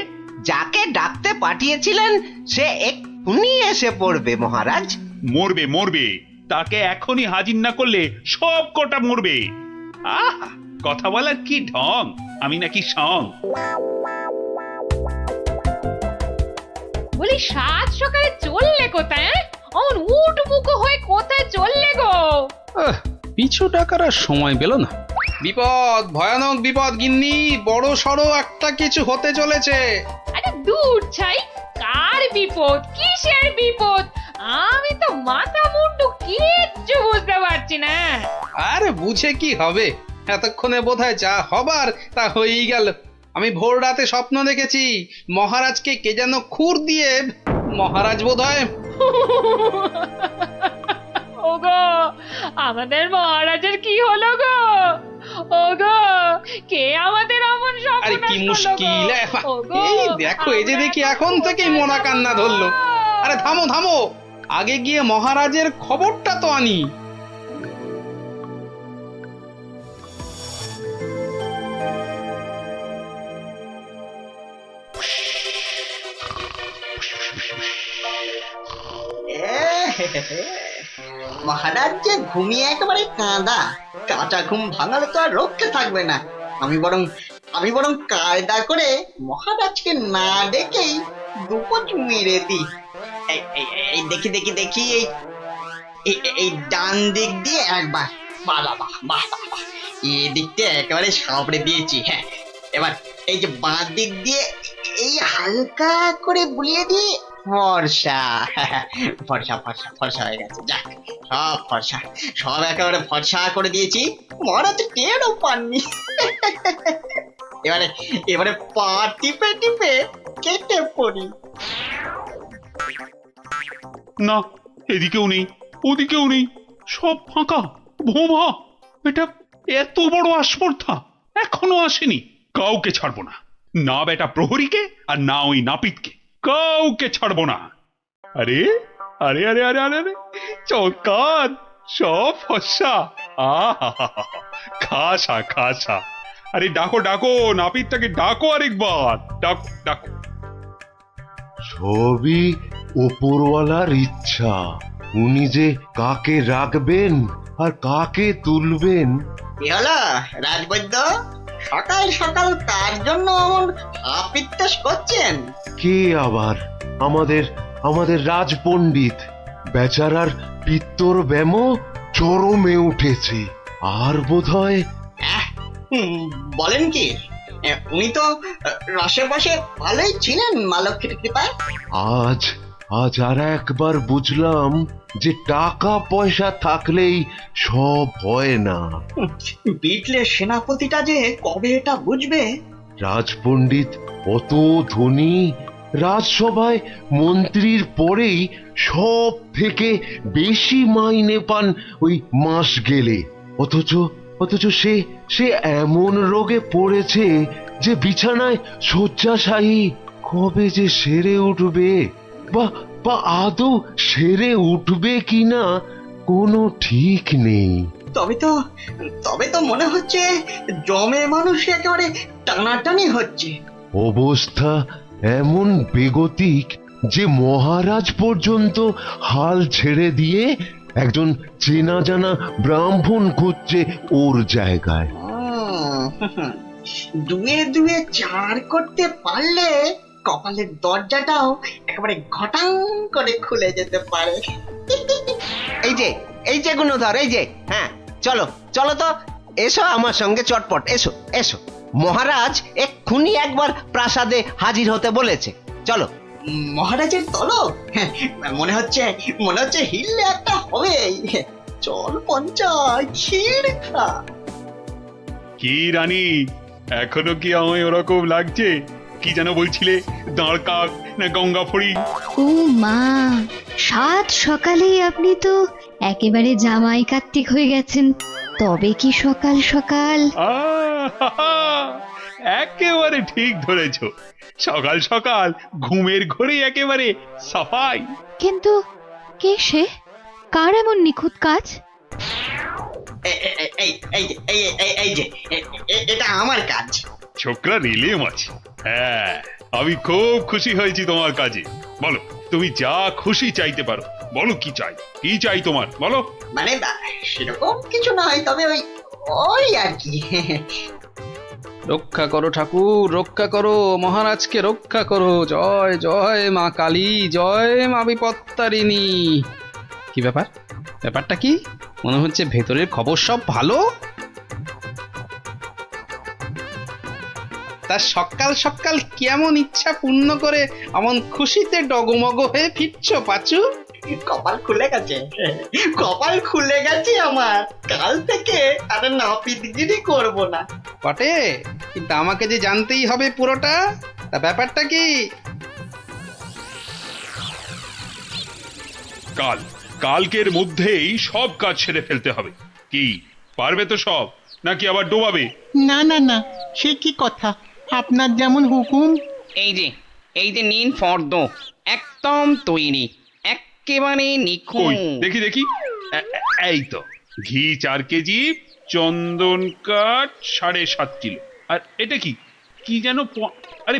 যাকে ডাকতে পাঠিয়েছিলেন সে এক্ষুনি এসে পড়বে মহারাজ। মরবে মরবে, তাকে এখনই হাজির না করলে সব কটা মরবে। আহ, কথা বলার কি ঢং, আমি নাকি সং। বলি সাত সকালে চললে কোথায়? অমন উঠবুকো হয়ে কোথায় চললে গো? পিছু ডাকার আর সময় পেল না। বিপদ, ভয়ানক বিপদ গিন্নি, বড় সড়ো একটা কিছু হতে চলেছে। আরে দূর ছাই, কার বিপদ, কিসের বিপদ? আমি তো মাথা মুন্ডু কিচ্ছু বুঝতে পারছি না। আরে বুঝে কি হবে, এতক্ষণে বোধহয় যা হবার তা হয়েই গেল। আমি ভোর রাতে স্বপ্ন দেখেছি মহারাজকে কে যেন খুর দিয়ে, মহারাজ বোধহয়। ওগো, আমাদের মহারাজের কি হলো গো? ওগো, কে আমাদের অমন স্বপ্ন? আরে কি মুশকিল, এই দেখো, এই যে দেখি এখন থেকেই মরা কান্না ধরলো। আরে থামো থামো, আগে গিয়ে মহারাজের খবরটা তো আনি। মহারাজ যে ঘুমিয়ে একেবারে কাঁদা, কাঁচা ঘুম ভাঙালে তো আর রক্ষে থাকবে না। আমি বরং কায়দা করে মহারাজকে না ডেকেই দুপট মেরে দিই। এই দেখি দেখি দেখি, এই ডান দিক দিয়ে একবার, বাহ বাহ বাহ বাহ, এই দিকটা একেবারে সাবড়ে দিয়েছি। হ্যাঁ, এবার এই যে বাঁ দিক দিয়ে এই হালকা করে বুলিয়ে দিই। ফর্সা ফর্সা ফর্সা ফর্সা হয়ে গেছে। যাক, সব ফর্সা, সব একেবারে ফর্সা করে দিয়েছি। মহারাজ টেরও পাননি। এবারে পা টিপে টিপে কেটে পড়ি। না, এদিকেও নেই, ওদিকেও নেই, সব ফাঁকা ভোমা। এটা এত বড় আস্পর্ধা এখনো আসেনি। কাউকে ছাড়বো না, না বেটা প্রহরীকে আর না ওই নাপিতকে, কাউকে ছাড়বো না। আরে আরে আরে আরে আরে আরে, চৌকাত, সব ফর্সা। খাসা খাসা। আরে ডাকো ডাকো, নাপিতটাকে ডাকো আরেকবার, ডাকো ডাকো। সবই ওপরওয়ালার ইচ্ছা, উনি যে কাকে রাখবেন আর কাকে তুলবেন। কি হলো রাজবৈদ্য, সকাল সকাল কার জন্য এমন আপিত্তাস করছেন? কে আবার? আমাদের আমাদের রাজপণ্ডিত বেচারার পিত্তর ব্যামো চরমে উঠেছে। আর বোধহয় বলেন কি? উনি তো রসে বসে ভালোই ছিলেন মা লক্ষ্মীর কৃপায়। আজ আজ আর একবার বুঝলাম যে টাকা পয়সা থাকলেই সব হয় না। বিটলে সেনাপতিটা যে কবে এটা বুঝবে? রাজপণ্ডিত অত ধনী, রাজসভায় মন্ত্রীর পরেই সব থেকে বেশি মাইনে পান ওই মাস গেলে। অথচ অথচ সে সে এমন রোগে পড়েছে যে বিছানায় শয্যাশায়ী। কবে যে সেরে উঠবে, বা বা আদৌ সেরে উঠবে কিনা কোনো ঠিক নেই। তবে তো মনে হচ্ছে জমে মানুষ একেবারে টানাটানি হচ্ছে। অবস্থা এমন বেগতিক যে মহারাজ পর্যন্ত হাল ছেড়ে দিয়ে একজন চেনা জানা ব্রাহ্মণ খুঁজছে ওর জায়গায়। দুয়ে দুয়ে চার করতে পারলে কপালের দরজাটাও একেবারে ঘটাং করে খুলে যেতে পারে। এই যে গুণধর, এই যে, হ্যাঁ, চলো চলো তো, এসো আমার সঙ্গে চটপট, এসো এসো। মহারাজ এক্ষুনি একবার প্রাসাদে হাজির হতে বলেছে, চলো। মহারাজের তলব? মনে হচ্ছে হিললে একটা হবে। চল পঞ্চায়, ক্ষীর খা। কি রানী, এখনো কি আমায় ওরকম লাগছে? কি যেন বলছিলে, দাঁড় কাক না গঙ্গা ফড়ি? ও মা, সাত সকালেই আপনি তো একেবারে জামাই কার্তিক হয়ে গেছেন। তবে কি সকাল সকাল? একেবারে ঠিক ধরেছ। সকাল সকাল ঘুমের ঘরে একেবারে সাফাই। কিন্তু কে সে? কার এমন নিখুঁত কাজ? এটা আমার কাজ। ছোকরা রেলে মাছ। হ্যাঁ, আমি খুব খুশি হয়েছি তোমার কাজে। বলো, তুমি যা খুশি চাইতে পারো। বলো কি চাই, কি চাই তোমার, বলো। মানে সেরকম কিছু নয়, তবে ওই আর কি। রক্ষা করো ঠাকুর, রক্ষা করো, মহারাজকে রক্ষা করো। জয় জয় মা কালী, জয় মা বিপত্তারিণী। কি ব্যাপারটা কি? মনে হচ্ছে ভেতরের খবর সব ভালো। তা সকাল সকাল কেমন ইচ্ছা পূর্ণ করে এমন খুশিতে ডগমগ হয়ে ফিরছ পাচু? কপাল খুলে গেছে আমার। কাল থেকে আর নাপিতগিরি করব না। বটে, কিন্তু আমাকে যে জানতেই হবে পুরোটা। তা ব্যাপারটা কি? কালকের মধ্যেই সব কাজ সেরে ফেলতে হবে। কি পারবে তো সব, নাকি আবার ডোবাবে? না না না, সে কি কথা, আপনার যেমন হুকুম। এই যে নিন ফর্দ, একদম তৈরি, একেবারে নিখুঁত। দেখি এই তো, ঘি 4 কেজি, চন্দন কাঠ 7.5 কিলো। আর এটা কি কি যেন, আরে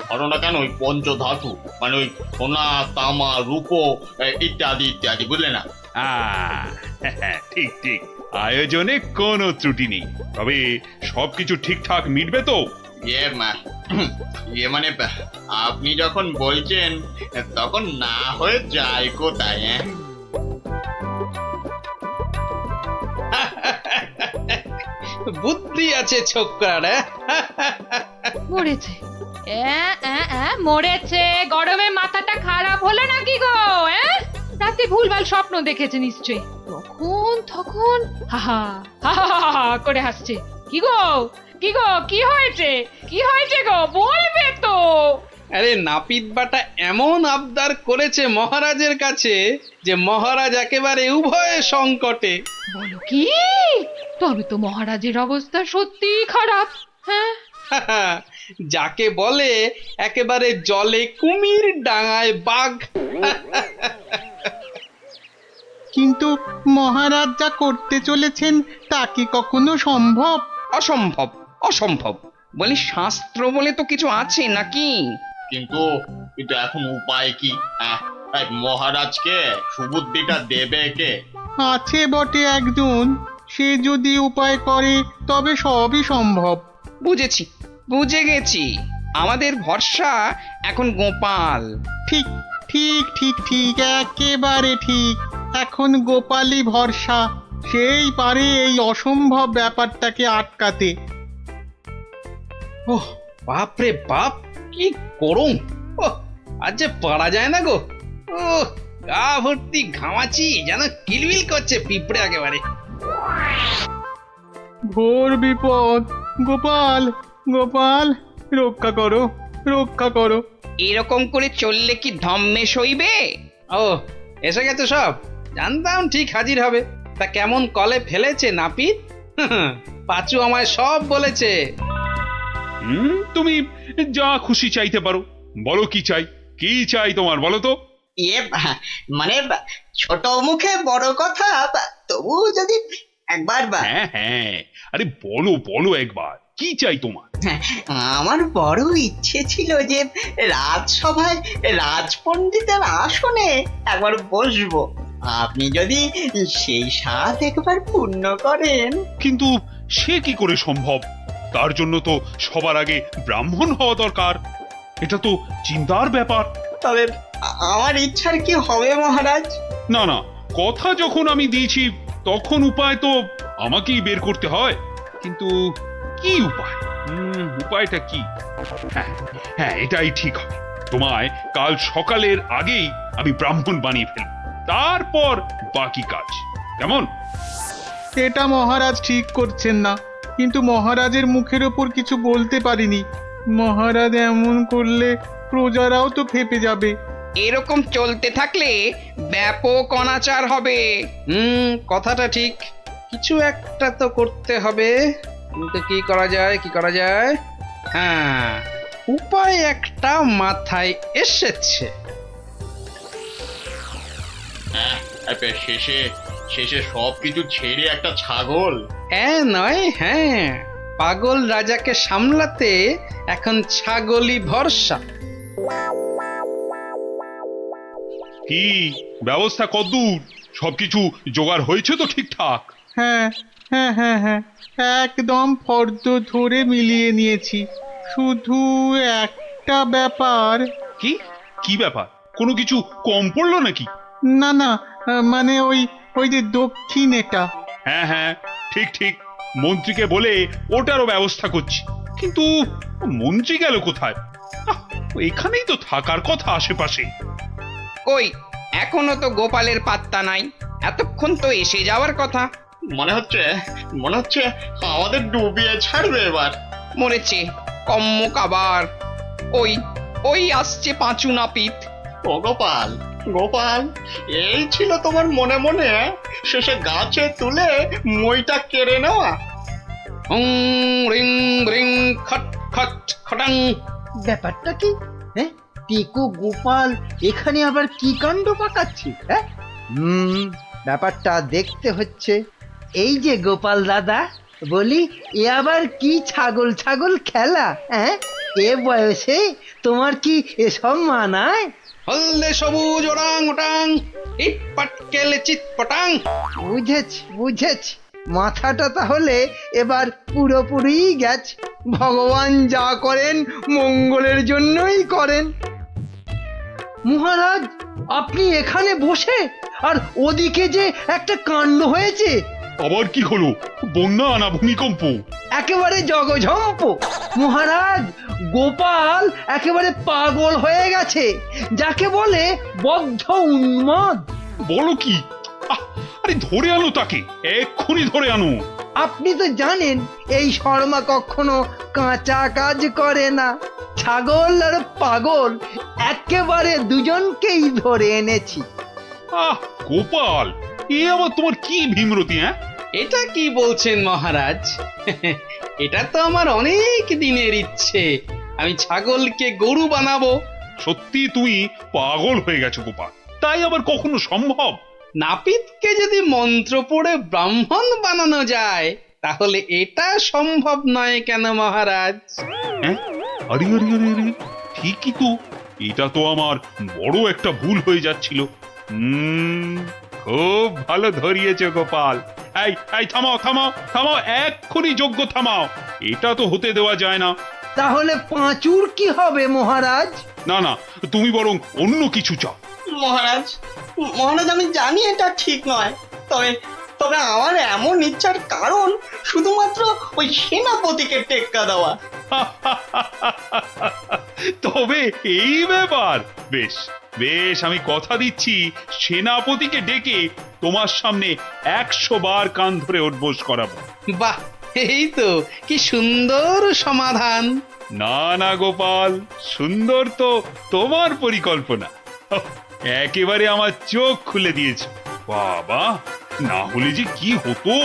ধরো না কেন, ওই পঞ্চধাতু, মানে ওই সোনা, তামা, রূপো ইত্যাদি ইত্যাদি, বুঝলে না? ঠিক ঠিক, আয়োজনে কোনো ত্রুটি নেই। তবে সবকিছু ঠিকঠাক মিটবে তো? মানে আপনি যখন বলছেন তখন না হয়ে যায় কোথায়? বুদ্ধি আছে ছোকরার। মরেছে, মরেছে। গরমে মাথাটা খারাপ হলো নাকি গো? রাতে ভুলভাল স্বপ্ন দেখেছে নিশ্চয়ই। তখন হা করে হাসছে। কি গো কি হয়েছে গো, বলবে তো? আরে নাপিত বাটা এমন আবদার করেছে মহারাজের কাছে যে মহারাজ একেবারে উভয় সংকটে। বলো কি? তবে তো মহারাজের অবস্থা সত্যি খারাপ। হ্যাঁ, যাকে বলে একেবারে জলে কুমির, ডাঙায় বাঘ। কিন্তু মহারাজ যা করতে চলেছেন তা কি কখনো সম্ভব? অসম্ভব বলি, শাস্ত্র বলে তো কিছু আছে নাকি? কিন্তু এখন উপায় কি? মহারাজকে সুবুদ্ধিটা দেবে কে? আছে বটে একজন, সে যদি উপায় করে তবে সবই সম্ভব। বুঝেছি, বুঝে গেছি। আমাদের ভরসা এখন গোপাল। ঠিক ঠিক ঠিক ঠিক, একেবারে ঠিক। এখন গোপালই ভরসা, সেই পারে এই অসম্ভব ব্যাপারটাকে আটকাতে। ওহ বাপরে বাপ, কি গরম! ওহ, আজ যে পারা যায় না গো। ও গা ভর্তি ঘামাচি, যেন কিলবিল করছে পিঁপড়ে একেবারে। ঘোর বিপদ, গোপাল গোপাল, রক্ষা করো রক্ষা করো। এরকম করে চললে কি ধম্মে সইবে? ও এসে গেছে সব, জানতাম ঠিক হাজির হবে। তা কেমন কলে ফেলেছে নাপিত? পাঁচু আমায় সব বলেছে। তুমি যা খুশি চাইতে পারো। বলো কি চাই, কি চাই তোমার, বলো তো। মানে ছোট মুখে বড় কথা, তবু যদি একবার হ্যাঁ হ্যাঁ, আরে বলো বলো একবার, কি চাই তোমার? আমার বড় ইচ্ছে ছিল যে রাজসভায় রাজপণ্ডিতের আসনে একবার বসবো। আপনি যদি সেই স্বাদ একবার পূর্ণ করেন। কিন্তু সে কি করে সম্ভব? তার জন্য তো সবার আগে ব্রাহ্মণ হওয়া দরকার। এটা তো চিন্তার ব্যাপার। তবে আমার ইচ্ছার কি হবে মহারাজ? না না, কথা যখন আমি দিয়েছি তখন উপায় তো আমাকেই বের করতে হয়। কিন্তু কি উপায়? উপায়টা কি? হ্যাঁ হ্যাঁ, এটাই ঠিক হবে। তোমায় কাল সকালের আগেই আমি ব্রাহ্মণ বানিয়ে ফেলব, তারপর বাকি কাজ। কেমন? এটা মহারাজ ঠিক করছেন না, কিন্তু মহারাজের মুখের ওপর কিছু বলতে পারিনি। মহারাজ এমন করলে প্রজারাও তো ফেপে যাবে। এরকম চলতে থাকলে ব্যাপক অনাচার হবে। কথাটা ঠিক। কিছু একটা তো করতে হবে, কিন্তু কি করা যায়, কি করা যায়? হ্যাঁ, উপায় একটা মাথায় এসেছে। শেষে শেষে সবকিছু ছেড়ে একটা ছাগল। হ্যাঁ নয়, হ্যাঁ, পাগল রাজাকে সামলাতে এখন ছাগলই ভরসা। কি ব্যবস্থা কদ্দূর? সবকিছু জোগাড় হয়েছে তো ঠিকঠাক? হ্যাঁ হ্যাঁ হ্যাঁ হ্যাঁ, একদম ফর্দ ধরে মিলিয়ে নিয়েছি। শুধু একটা ব্যাপার। কি কি ব্যাপার? কোনো কিছু কম পড়লো নাকি? না না, মানে ওই ওই যে দক্ষিণ এটা। হ্যাঁ হ্যাঁ, ঠিক ঠিক, মন্ত্রীকে বলে ওটারও ব্যবস্থা করছি। কিন্তু মন্ত্রী গেল কোথায়? এখানেই তো থাকার কথা আশেপাশে। কই, এখনো তো গোপালের পাত্তা নাই। এতক্ষণ তো এসে যাওয়ার কথা। মনে হচ্ছে আমাদের ডুবিয়ে ছাড়বে এবার। মরেছে কম্মক আবার। ওই ওই আসছে পাঁচু নাপিত। ও গোপাল, গোপাল, এই ছিল তোমার মনে মনে শেষে গাছে তুলে মইটা কেড়ে নেওয়া? রিং রিং খট খট খটাং। ব্যাপারটা কি? হ্যাঁ, টিকু গোপাল এখানে আবার কি কাণ্ড পাকাচ্ছি? হ্যাঁ, ব্যাপারটা দেখতে হচ্ছে। এই যে গোপাল দাদা, বলি এ আবার কি ছাগল ছাগল খেলা? হ্যাঁ, এ বয়সে তোমার কি এসব মানায়? হলদে সবুজ ওরাং ওটাং, ইট পাটকেল চিত পটাং। বুঝেছি বুঝেছি, মাথাটা তাহলে এবার পুরোপুরি গেছে। ভগবান যা করেন মঙ্গলের জন্যই করেন। মহারাজ, আপনি এখানে বসে, আর ওদিকে যে একটা কাণ্ড হয়েছে। আবার কি হলো? বন্যা না ভূমিকম্প? একেবারে জগঝম্প। মহারাজ, গোপাল একেবারে পাগল হয়ে গেছে, যাকে বলে বদ্ধ উন্মাদ। বলো কি? আরে ধরে আনো তাকে, এক্ষুনি ধরে আনো। আপনি তো জানেন এই শর্মা কখনো কাঁচা কাজ করে না। ছাগল আর পাগল একেবারে দুজনকেই ধরে এনেছি। গোপাল, এ আবার তোমার কি ভীমরতি? হ্যাঁ, এটা কি বলছেন মহারাজ? এটা তো আমার অনেক দিনের ইচ্ছে, আমি ছাগলকে গরু বানাবো। সত্যি তুমি পাগল হয়ে গেছো গোপাল, তাই আবার কখনো সম্ভব? নাপিতকে যদি মন্ত্র পড়ে ব্রাহ্মণ বানানো যায়, তাহলে এটা সম্ভব নয় কেন মহারাজ? হ্যাঁ, আরে আরে আরে আরে, ঠিকই তো। এটা তো আমার বড় একটা ভুল হয়ে যাচ্ছিল। খুব ভালো ধরিয়েছ গোপাল, এই এই থামাও থামাও থামাও, এক্ষুনি যজ্ঞ থামাও। এটা তো হতে দেওয়া যায় না। তাহলে পাঁচুর কি হবে মহারাজ? না না, তুমি বরং অন্য কিছু চাও। মহারাজ মহারাজ আমি জানি এটা ঠিক নয়, তবে তবে আমার এমন ইচ্ছার কারণ শুধুমাত্র ওই সেনাপতিকে টেক্কা দেওয়া। তবে এই ব্যাপার, বেশ বেশ, আমি কথা দিচ্ছি সেনাপতিকে ডেকে তোমার সামনে 100 বার কান ধরে উঠবোস করাবো। বাহ, এই তো কি সুন্দর সমাধান। না না গোপাল, সুন্দর তো তোমার পরিকল্পনা। একেবারে আমার চোখ খুলে দিয়েছে। বাবা, না হলে যে কি হতো।